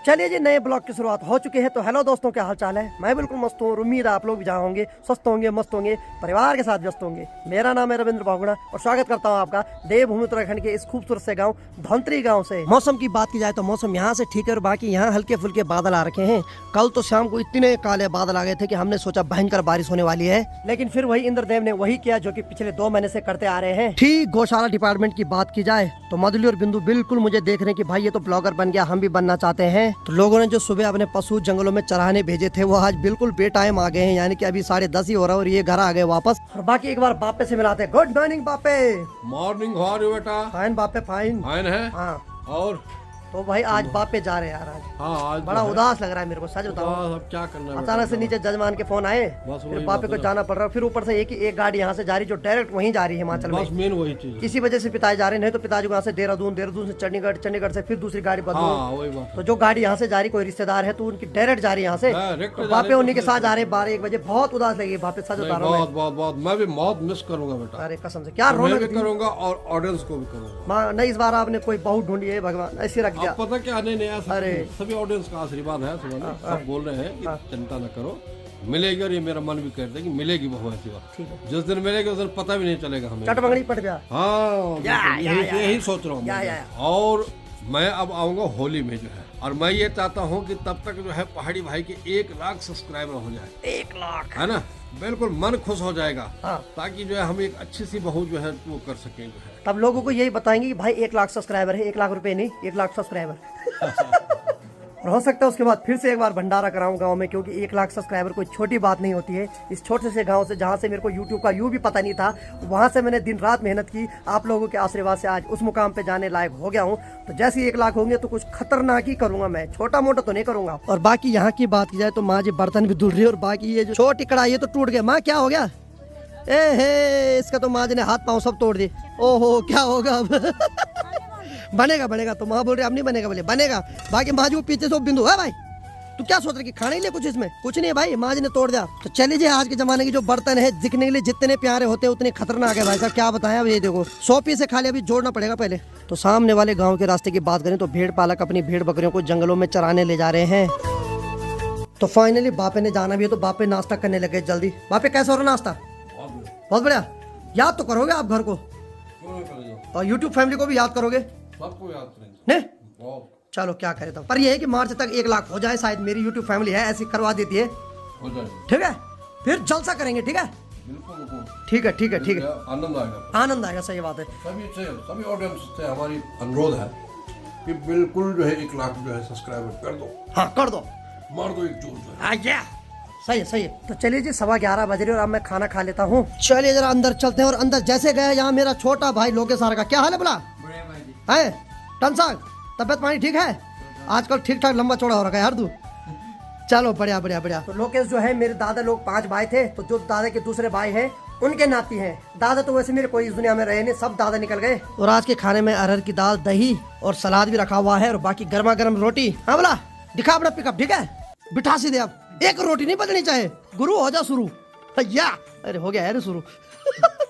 चलिए जी, नए ब्लॉग की शुरुआत हो चुकी है। तो हेलो दोस्तों, क्या हाल चाल है। मैं बिल्कुल मस्त हूँ। उम्मीद है आप लोग भी जहाँ होंगे स्वस्थ होंगे, मस्त होंगे, परिवार के साथ व्यस्त होंगे। मेरा नाम है रविंद्र बागुड़ा और स्वागत करता हूँ आपका देवभूमि उत्तराखंड के इस खूबसूरत से गाँव धौंतरी गाँव से। मौसम की बात की जाए तो मौसम यहाँ से ठीक है और बाकी यहाँ हल्के फुल्के बादल आ रखे हैं। कल तो शाम को इतने काले बादल आ गए थे कि हमने सोचा भयंकर बारिश होने वाली है, लेकिन फिर वही इंद्रदेव ने वही किया जो कि पिछले 2 महीने से करते आ रहे हैं। ठीक गौशाला डिपार्टमेंट की बात की जाए तो मधुली और बिंदु बिल्कुल मुझे देख रहे हैं कि भाई ये तो ब्लॉगर बन गया, हम भी बनना चाहते हैं। तो लोगों ने जो सुबह अपने पशु जंगलों में चराने भेजे थे वो आज बिल्कुल बेटाइम आ गए हैं, यानी कि अभी 10:30 ही हो रहा है और ये घर आ गए वापस। और बाकी एक बार बापे से मिलाते हैं। गुड मॉर्निंग बापे। मॉर्निंग, हाउ आर यू बेटा? फाइन बापे, फाइन फाइन है। हाँ। और तो भाई आज बापे जा रहे हैं यार। आज हाँ, आज बड़ा उदास लग रहा है मेरे को, सच बताओ। अब क्या करना है? अचानक से नीचे जजमान के फोन आए, फिर बापे को जाना पड़ रहा है। फिर ऊपर से एक गाड़ी यहाँ से जा रही जो डायरेक्ट वहीं जा रही है हिमाचल में। बस मेन वही चीज। इसी वजह से पिताजी जा रहे, नहीं तो पिताजी को यहाँ से देहरादून से चंडीगढ़, चंडीगढ़ से फिर दूसरी गाड़ी बदलो। हाँ, वही बात। तो जो गाड़ी यहाँ से जा रही कोई रिश्तेदार है तो उनकी डायरेक्ट जा रही है यहाँ से। बापे उन्हीं के साथ जा रहे 12-1 बजे। बहुत उदास लगी बापे, सच बता रहा हूँ। बहुत मैं भी बहुत मिस करूंगा बेटा। अरे कसम से क्या मैं भी करूंगा और ऑडियंस को भी करूंगा। नहीं, इस बार आपने कोई बहू ढूंढी है भगवान, ऐसे रख दिया। पता क्या, नहीं अरे सभी ऑडियंस का आशीर्वाद है। सब बोल रहे हैं कि चिंता न करो, मिलेगी। और ये मेरा मन भी कहता है कि मिलेगी बहू ऐसी बात। जिस दिन मिलेगी उस दिन पता भी नहीं चलेगा हमें। चटमंगड़ी पट गया। हाँ, यही सोच रहा हूँ। और मैं अब आऊंगा होली में जो है, और मैं ये चाहता हूँ कि तब तक जो है पहाड़ी भाई के 1 लाख सब्सक्राइबर हो जाए। 1 लाख है ना, बिल्कुल मन खुश हो जाएगा। हाँ। ताकि जो है हम एक अच्छी सी बहू जो है वो कर सकें जो है। तब लोगों को यही बताएंगे कि भाई 1 लाख सब्सक्राइबर है, 1 लाख रुपए नहीं, 1 लाख सब्सक्राइबर। और हो सकता है उसके बाद फिर से एक बार भंडारा कराऊं गांव में, क्योंकि 1 लाख सब्सक्राइबर कोई छोटी बात नहीं होती है। इस छोटे से गांव से, जहां से मेरे को यूट्यूब का यू भी पता नहीं था, वहां से मैंने दिन रात मेहनत की। आप लोगों के आशीर्वाद से आज उस मुकाम पे जाने लायक हो गया हूं। तो जैसे ही 1 लाख होंगे तो कुछ खतरनाक ही करूंगा मैं, छोटा मोटा तो नहीं करूंगा। और बाकी यहाँ की बात की जाए तो माँ जी बर्तन भी धुल रही है, और बाकी ये जो छोटी कढ़ाई है तो टूट गया। माँ क्या हो गया? इसका तो माँ जी ने हाथ पाँव सब तोड़ दिए। ओहो, क्या होगा अब? बनेगा। तो माँ बोल रही अब नहीं बनेगा, बोले बनेगा। बाकी माँ जी वो पीछे से बिंदु है भाई, तू क्या सोच रहे कि खाने के लिए कुछ इसमें कुछ नहीं है भाई, माँ जी ने तोड़ दिया। तो चलिए जी, आज के जमाने की जो बर्तन है दिखने के लिए जितने प्यारे होते हैं उतने खतरनाक है भाई साहब। क्या बताएं, अब ये देखो 100 पीस से खाली अभी जोड़ना पड़ेगा पहले। तो सामने वाले गाँव के रास्ते की बात करें तो भेड़ पालक अपनी भेड़ बकरियों को जंगलों में चराने ले जा रहे हैं। तो फाइनली बापे ने जाना भी है, तो बापे नाश्ता करने लगे जल्दी। बापे कैसा हो रहा नाश्ता? बहुत बढ़िया। याद तो करोगे आप घर को और यूट्यूब फैमिली को भी याद करोगे? सबको याद करेंगे। चलो क्या करे तो, पर ये है कि मार्च तक 1 लाख हो जाए। शायद मेरी यूट्यूब फैमिली है ऐसी करवा देती है, हो जाए। ठीक है, फिर जलसा करेंगे। ठीक है, बिल्कुल ठीक है। आनंद आएगा। सही बात है। सभी ऑडियंस से हमारी अनुरोध है कि बिल्कुल जो है 1 लाख जो है सब्सक्राइबर कर दो। हाँ, कर दो, मार दो एक जोर। सही है। तो चलिए जी, 11:15 बज रहे और अब मैं खाना खा लेता हूँ। चलिए जरा अंदर चलते हैं। और अंदर जैसे गए, यहाँ मेरा छोटा भाई लोकेश का क्या हाल है? बोला है टनसाग, तबियत पानी ठीक है? आजकल ठीक ठाक लंबा चौड़ा हो रखा है यार तू। चलो बढ़िया। तो लोकेश जो है, मेरे दादा लोग 5 भाई थे, तो जो दादा के दूसरे भाई हैं उनके नाती हैं। दादा तो वैसे मेरे कोई इस दुनिया में रहे नहीं, सब दादा निकल गए। और आज के खाने में अरहर की दाल, दही और सलाद भी रखा हुआ है, और बाकी गर्मा गर्म रोटी। हाँ बोला, दिखा अपना पिकअप, ठीक है? बिठा सीधे, अब एक रोटी नहीं बदलनी चाहिए। गुरु हो जा शुरू। अरे हो गया है शुरू।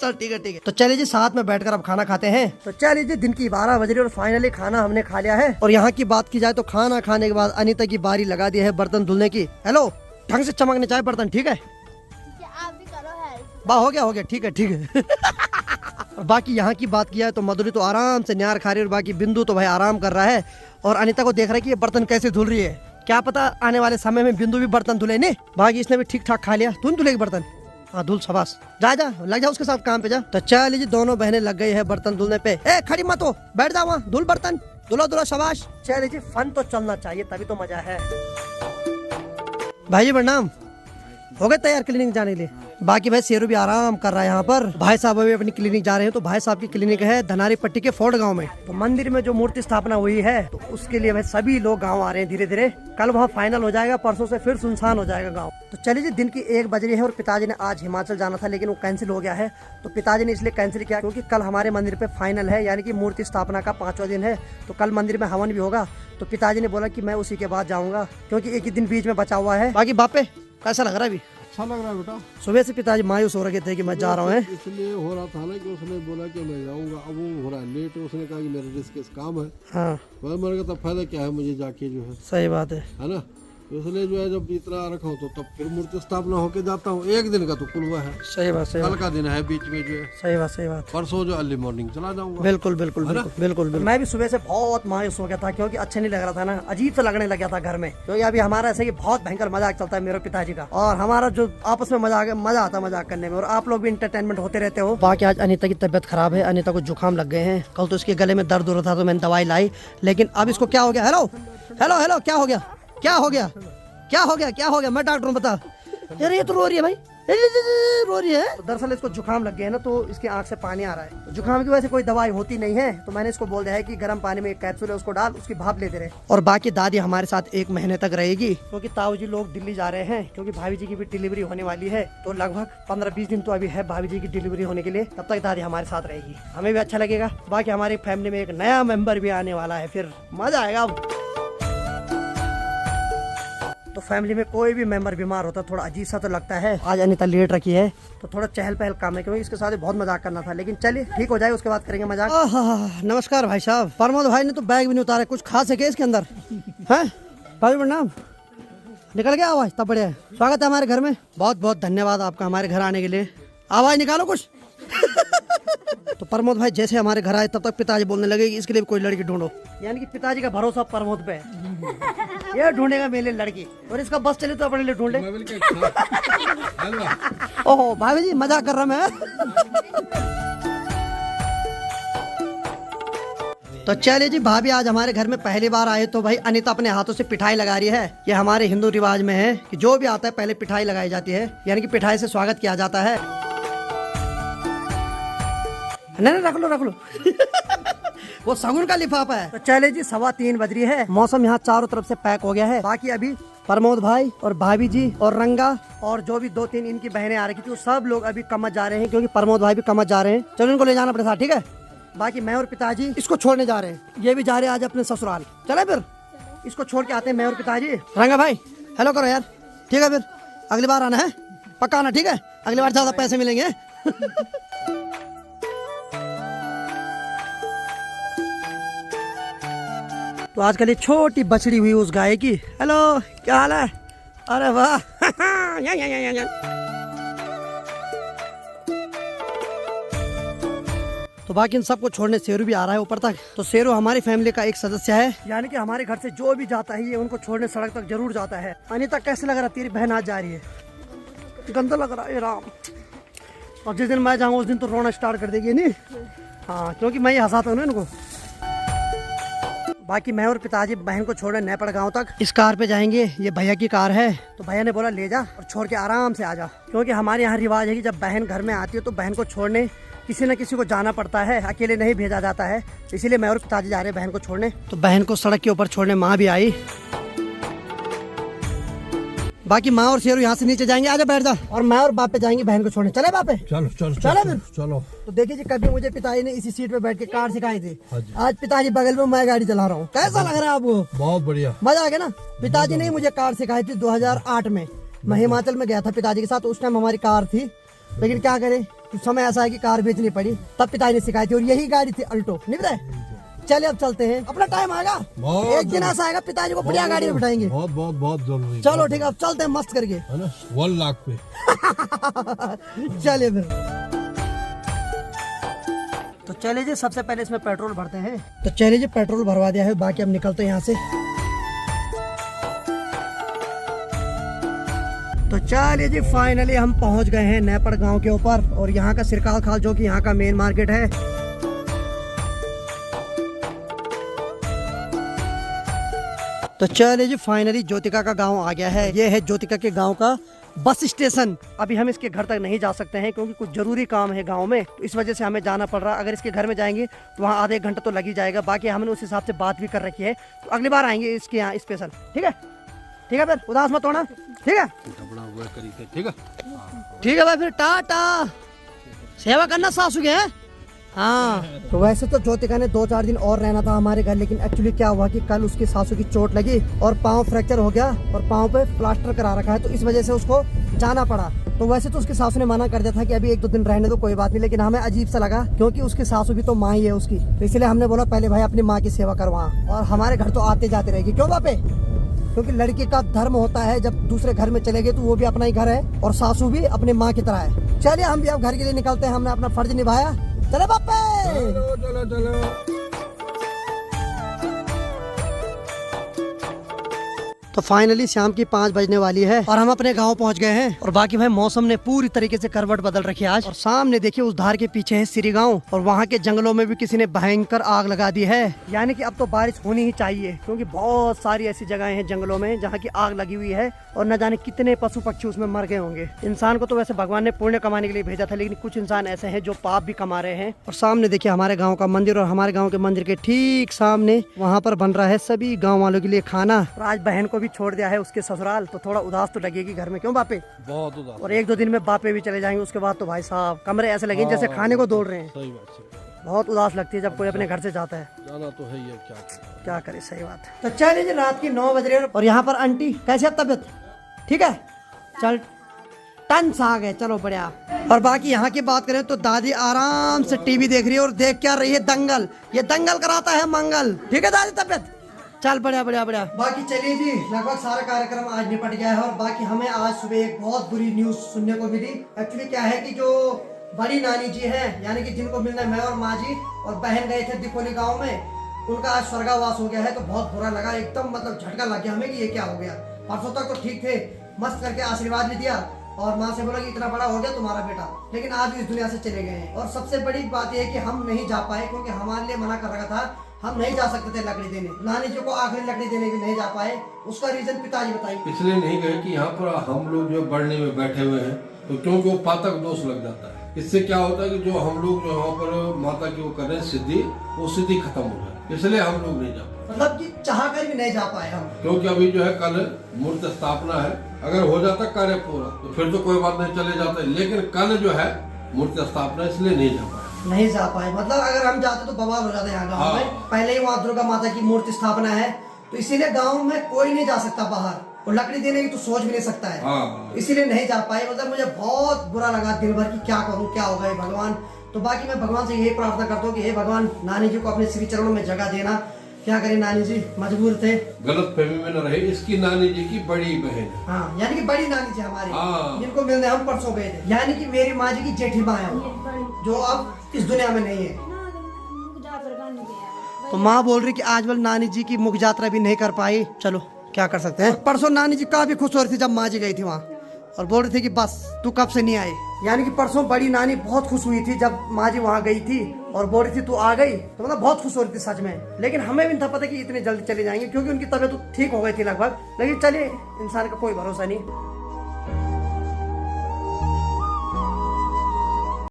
चल ठीक है। तो चलिए जी, साथ में बैठकर अब खाना खाते हैं। तो चलिए जी, दिन की 12 बज रही और फाइनली खाना हमने खा लिया है। और यहाँ की बात की जाए तो खाना खाने के बाद अनीता की बारी लगा दी है बर्तन धुलने की। हेलो, ढंग से चमकने चाहिए बर्तन, ठीक है? आप भी करो हेल्प। बा हो गया, ठीक है। और बाकी यहाँ की बात किया है तो मधुरी तो आराम से न्यार खा रही है, और बाकी बिंदु तो भाई आराम कर रहा है और अनीता को देख रहा है कि ये बर्तन कैसे धुल रही है। क्या पता आने वाले समय में बिंदु भी बर्तन धुले। नहीं, बाकी इसने भी ठीक ठाक खा लिया। तू धुलेगी बर्तन? हाँ धुल, शाबाश। जा लग जा उसके साथ काम पे जा। तो चल जी, दोनों बहनें लग गई है बर्तन धुलने पे। खड़ी मत हो, बैठ जा वहाँ, धुल बर्तन, धुला शाबाश। चल जी, फन तो चलना चाहिए, तभी तो मजा है। भाई जी प्रणाम, हो गए तैयार क्लिनिक जाने के लिए? बाकी भाई शेरू भी आराम कर रहा है यहाँ पर। भाई साहब अभी अपनी क्लिनिक जा रहे हैं। तो भाई साहब की क्लिनिक है धनारी पट्टी के फोर्ट गांव में। तो मंदिर में जो मूर्ति स्थापना हुई है तो उसके लिए भाई सभी लोग गांव आ रहे हैं धीरे धीरे। कल वहाँ फाइनल हो जाएगा, परसों से फिर सुनसान हो जाएगा गाँव। तो चलिए जी, दिन की 1 बज रही है और पिताजी ने आज हिमाचल जाना था लेकिन वो कैंसिल हो गया है। तो पिताजी ने इसलिए कैंसिल किया क्योंकि कल हमारे मंदिर पे फाइनल है, यानी कि मूर्ति स्थापना का 5वां दिन है। तो कल मंदिर में हवन भी होगा। तो पिताजी ने बोला कि मैं उसी के बाद जाऊंगा, क्योंकि एक ही दिन बीच में बचा हुआ है। बाकी बापे कैसा लग रहा है अभी? अच्छा लग रहा है बेटा। सुबह से पिताजी मायूस हो रहे थे कि मैं जा रहा हूँ। इसलिए हो रहा था ना कि उसने बोला कि मैं जाऊंगा, अब वो हो रहा है लेट, उसने कहा कि मेरा रिस्क काम है। हाँ मैंने कहा तब फायदा क्या है मुझे जाके जो है सही बात है ना। इसलिए जो है जब इतना रखा हो तो तब फिर मूर्ति स्थापना होके जाता हूँ। एक दिन का तो कुल हुआ है, सही बात कल का दिन है बीच में जो है, सही बात परसों जो अर्ली मॉर्निंग चला जाऊंगा। बिल्कुल बिल्कुल बिल्कुल। मैं भी सुबह से बहुत मायूस हो गया था क्योंकि अच्छा नहीं लग रहा था ना, अजीब सा लगने लग गया था घर में, क्योंकि अभी हमारा ऐसे कि बहुत भयंकर मजाक चलता है मेरे पिताजी का, और हमारा जो आपस में मजा आता है मजाक करने में, और आप लोग भी इंटरटेनमेंट होते रहते हो। बाकी आज अनीता की तबीयत खराब है, अनीता को जुकाम लग गए हैं, कल तो इसके गले में दर्द हो रहा था तो मैंने दवाई लाई, लेकिन अब इसको क्या हो गया। हेलो हेलो हेलो, क्या हो गया क्या हो गया क्या हो गया क्या हो गया, मैं डॉक्टर हूँ, बता। यार ये तो रो रही है भाई, रो रही है। तो दरअसल इसको जुकाम लग गया है ना, तो इसकी आंख से पानी आ रहा है। तो जुकाम की वजह से कोई दवाई होती नहीं है, तो मैंने इसको बोल दिया है कि गर्म पानी में एक कैप्सूल है उसको डाल, उसकी भाप लेते रहे। और बाकी दादी हमारे साथ 1 महीने तक रहेगी, क्योंकि ताऊ जी लोग दिल्ली जा रहे हैं, क्योंकि भाभी जी की भी डिलीवरी होने वाली है। तो लगभग 15-20 दिन तो अभी है भाभी जी की डिलीवरी होने के लिए, तब तक दादी हमारे साथ रहेगी, हमें भी अच्छा लगेगा। बाकी हमारी फैमिली में एक नया मेंबर भी आने वाला है, फिर मजा आएगा। तो फैमिली में कोई भी मेंबर बीमार होता थोड़ा अजीब सा तो लगता है। आज अनीता लेट रखी है तो थोड़ा चहल पहल काम है, क्योंकि इसके साथ बहुत मजाक करना था, लेकिन चलिए ठीक हो जाए उसके बाद करेंगे मजाक। नमस्कार भाई साहब। प्रमोद भाई ने तो बैग भी नहीं उतारा, कुछ खास है क्या इसके अंदर है? भाई प्रणाम, निकल गया आवाज, तब बढ़िया। स्वागत है हमारे घर में, बहुत बहुत धन्यवाद आपका हमारे घर आने के लिए। आवाज निकालो कुछ। तो प्रमोद भाई जैसे हमारे घर आए तब तक पिताजी बोलने लगे कि इसके लिए कोई लड़की ढूंढो, यानी कि पिताजी का भरोसा प्रमोद पे है, ये ढूंढेगा मेरे लिए लड़की, और इसका बस चले तो अपने लिए ढूंढे। ओहो भाभी जी मजाक कर रहा मैं। तो चलिए जी, भाभी आज हमारे घर में पहली बार आए, तो भाई अनीता अपने हाथों से पिठाई लगा रही है। ये हमारे हिंदू रिवाज में है कि जो भी आता है पहले पिठाई लगाई जाती है, यानी कि पिठाई से स्वागत किया जाता है। नहीं रख लो वो सगुन का लिफाफा है। तो चले जी, 2:15 बज रही है, मौसम यहाँ चारों तरफ से पैक हो गया है। बाकी अभी प्रमोद भाई और भाभी जी और रंगा और जो भी 2-3 इनकी बहनें आ रही थी, वो सब लोग अभी कमत जा रहे हैं, क्योंकि प्रमोद भाई भी कमत जा रहे हैं। चलो इनको ले जाना पड़ेगा, ठीक है। बाकी मैं और पिताजी इसको छोड़ने जा रहे हैं, ये भी जा रहे हैं आज अपने ससुराल। चले फिर इसको छोड़ के आते हैं मैं और पिताजी। रंगा भाई हेलो करो यार, ठीक है, फिर अगली बार आना है, पक्का आना, ठीक है, अगली बार ज्यादा पैसे मिलेंगे। तो आजकल ये छोटी बछड़ी हुई उस गाय की। हेलो क्या हाल है? अरे वाह। तो बाकी इन सबको छोड़ने शेरू भी आ रहा है ऊपर तक। तो शेरू हमारी फैमिली का एक सदस्य है, यानी कि हमारे घर से जो भी जाता है ये उनको छोड़ने सड़क तक जरूर जाता है। अनीता कैसे लग रहा तेरी बहन आज जा रही है? गंदा लग रहा है राम। और जिस दिन मैं जाऊंगा उस दिन तो रोना स्टार्ट कर देगी नहीं? हाँ, क्योंकि मैं ही हंसाता हूँ ना इनको। बाकी मैं और पिताजी बहन को छोड़ने नेपाड़ गांव तक इस कार पे जाएंगे, ये भैया की कार है। तो भैया ने बोला ले जा और छोड़ के आराम से आ जा, क्योंकि हमारे यहाँ रिवाज है कि जब बहन घर में आती है तो बहन को छोड़ने किसी न किसी को जाना पड़ता है, अकेले नहीं भेजा जाता है। इसीलिए मैं और पिताजी जा रहे हैं बहन को छोड़ने। तो बहन को सड़क के ऊपर छोड़ने माँ भी आई। बाकी माँ और शेरू यहाँ से नीचे जाएंगे, आजा बैठ जा। और मैं और बापे जाएंगे बहन को छोड़ने। चले बापे? चलो चलो चलो फिर चलो। तो देखिए जी, कभी मुझे पिताजी ने इसी सीट पे बैठ के कार सिखाई थी, आज पिताजी बगल में मैं गाड़ी चला रहा हूँ। कैसा लग रहा है आपको? बहुत बढ़िया, मजा आ गया ना। पिताजी ने मुझे कार सिखाई थी 2008 में, मैं हिमाचल में गया था पिताजी के साथ। उस टाइम हमारी कार थी, लेकिन क्या करें कुछ समय ऐसा है कि कार बेचनी पड़ी, तब पिताजी ने सिखाई थी, और यही गाड़ी थी अल्टो, नहीं पता। चलिए अब चलते हैं, अपना टाइम आएगा, एक दिन ऐसा आएगा पिताजी को बढ़िया गाड़ी में बिठाएंगे। बहुत जरूरी। चलो ठीक है, अब चलते हैं मस्त करके, है ना, 1 लाख पे। चलिए फिर। तो चलिए जी, सबसे पहले इसमें पेट्रोल भरते हैं। तो चलिए जी, पेट्रोल भरवा दिया है, बाकी अब निकलते हैं यहाँ से। तो चलिए जी, फाइनली हम पहुंच गए हैं नेपाड़ गांव के ऊपर, और यहाँ का सिरकाल खाल जो कि यहाँ का मेन मार्केट है। तो चलिए जी, फाइनली ज्योतिका का गांव आ गया है। ये है ज्योतिका के गांव का बस स्टेशन। अभी हम इसके घर तक नहीं जा सकते हैं, क्योंकि कुछ जरूरी काम है गांव में, तो इस वजह से हमें जाना पड़ रहा है। अगर इसके घर में जाएंगे तो वहाँ आधे घंटा तो लग ही जाएगा। बाकी हमने उस हिसाब से बात भी कर रखी है, तो अगली बार आएंगे इसके यहाँ स्पेशल। ठीक है, ठीक है, फिर उदास मत होना, ठीक है, ठीक है, ठीक है भाई, फिर टाटा। सेवा करना सासू के हैं, हाँ, तो वैसे तो ज्योतिका ने 2-4 दिन और रहना था हमारे घर, लेकिन एक्चुअली क्या हुआ कि कल उसकी सासू की चोट लगी और पाँव फ्रैक्चर हो गया और पाँव पे प्लास्टर करा रखा है, तो इस वजह से उसको जाना पड़ा। तो वैसे तो उसकी सासू ने मना कर दिया था कि अभी 1-2 दिन रहने दो, कोई बात नहीं, लेकिन हमें अजीब सा लगा क्योंकि उसकी सासू भी तो माँ ही है उसकी, तो इसलिए हमने बोला पहले भाई अपनी माँ की सेवा करवा, और हमारे घर तो आते जाते रहेगी, क्यों बापे? क्योंकि लड़की का धर्म होता है जब दूसरे घर में चले गए तो वो भी अपना ही घर है और सासू भी अपनी माँ की तरह है। चलिए हम भी अब घर के लिए निकलते हैं, हमने अपना फर्ज निभाया। चलो बापे। चलो चलो चलो। तो फाइनली शाम की 5 बजने वाली है और हम अपने गांव पहुंच गए हैं। और बाकी भाई मौसम ने पूरी तरीके से करवट बदल रखी है आज। और सामने देखिए उस धार के पीछे है सिरी गांव, और वहां के जंगलों में भी किसी ने भयंकर आग लगा दी है। यानी कि अब तो बारिश होनी ही चाहिए, क्योंकि बहुत सारी ऐसी जगहें हैं जंगलों में जहाँ की आग लगी हुई है और न जाने कितने पशु पक्षी उसमें मर गए होंगे। इंसान को तो वैसे भगवान ने पुण्य कमाने के लिए भेजा था, लेकिन कुछ इंसान ऐसे हैं जो पाप भी कमा रहे हैं। और सामने देखिए हमारे गाँव का मंदिर, और हमारे गाँव के मंदिर के ठीक सामने वहाँ पर बन रहा है सभी गाँव वालों के लिए खाना। और आज बहन को भी छोड़ दिया है उसके ससुराल, तो थोड़ा उदास तो लगेगी घर में, क्यों बापे? बहुत उदास। और 1-2 दिन में बापे भी चले जाएंगे, उसके बाद तो भाई साहब कमरे ऐसे लगेंगे जैसे खाने को दौड़ रहे हैं। सही बात, सही बात। बहुत उदास लगती है जब कोई अपने घर से जाता है। जाना तो है ही, क्या करें। क्या करे, सही बात है। तो चलिए जी, रात की 9 बज रहे हैं और यहाँ पर आंटी कैसी है तबियत? ठीक है, चल टन सा आ गए, चलो बढ़िया। और बाकी यहाँ की बात करें तो दादी आराम से टीवी देख रही है, और देख क्या रही है? दंगल। ये दंगल कराता है मंगल। ठीक है दादी, तबियत चल बढ़िया बढ़िया बढ़िया। बाकी चलिए जी, लगभग सारा कार्यक्रम आज निपट गया है। और बाकी हमें आज सुबह एक बहुत बुरी न्यूज सुनने को मिली। एक्चुअली क्या है कि जो बड़ी नानी जी हैं, यानी कि जिनको मिलने मैं और माँ जी और बहन गए थे दिकोली गांव में, उनका आज स्वर्गवास हो गया है। तो बहुत बुरा लगा, एकदम मतलब झटका लग गया हमें कि ये क्या हो गया। परसों तक तो ठीक थे, मस्त करके आशीर्वाद भी दिया और माँ से बोला कि इतना बड़ा हो गया तुम्हारा बेटा, लेकिन आज इस दुनिया से चले गए हैं। और सबसे बड़ी बात यह है कि हम नहीं जा पाए, क्योंकि हमारे लिए मना कर रखा था, हम नहीं जा सकते थे लकड़ी देने। नानी जी को आखिरी लकड़ी देने भी नहीं जा पाए। उसका रीजन पिताजी बताइए। इसलिए नहीं गए कि यहाँ पर हम लोग जो बढ़ने में बैठे हुए हैं, तो क्योंकि वो पातक दोष लग जाता है। इससे क्या होता है कि जो हम लोग जो यहाँ पर माता की वो कर रहे हैं सिद्धि, वो सिद्धि खत्म हो जाए, इसलिए हम लोग नहीं जा पाए। मतलब कि चाह कर भी नहीं जा पाए हम, क्योंकि अभी जो है कल मूर्त स्थापना है। अगर हो जाता कार्य पूरा तो फिर तो कोई बात नहीं, चले जाते, लेकिन कल जो है मूर्त स्थापना, इसलिए नहीं जा पाए। नहीं जा पाए, मतलब अगर हम जाते तो बवाल हो जाता यहाँ गाँव में। पहले ही वहाँ दुर्गा माता की मूर्ति स्थापना है, तो इसीलिए गाँव में कोई नहीं जा सकता बाहर, और लकड़ी देने की तो सोच भी नहीं सकता है। इसीलिए नहीं जा पाए। मतलब मुझे बहुत बुरा लगा दिन भर कि क्या करूँ, क्या होगा ये भगवान। तो बाकी मैं भगवान से यही प्रार्थना करता हूँ कि हे भगवान, नानी जी को अपने श्री चरणों में जगह देना। क्या करें, नानी जी मजबूर थे। गलत फहमी में न रहे, इसकी नानी जी की बड़ी बहन। हाँ, यानी कि बड़ी नानी जी हमारी, जिनको मिलने हम परसों गए थे। यानी कि मेरी माँ जी की जेठी माँ है, जो अब इस दुनिया में नहीं है। तो माँ बोल रही कि आज वाली नानी जी की मुख यात्रा भी नहीं कर पाई। चलो क्या कर सकते हैं। परसों नानी जी काफी खुश हो रही थी जब माँ जी गई थी वहाँ, और बोल रही थी कि बस तू कब से नहीं आई। यानी कि परसों बड़ी नानी बहुत खुश हुई थी जब माँ जी वहाँ गई थी, और बोल रही थी तू आ गई, तो मतलब बहुत खुश हो रही थी सच में। लेकिन हमें भी नहीं था पता कि इतने जल्दी चले जाएंगे, क्योंकि उनकी तबीयत तो ठीक हो गई थी लगभग। लेकिन चलिए, इंसान का कोई भरोसा नहीं।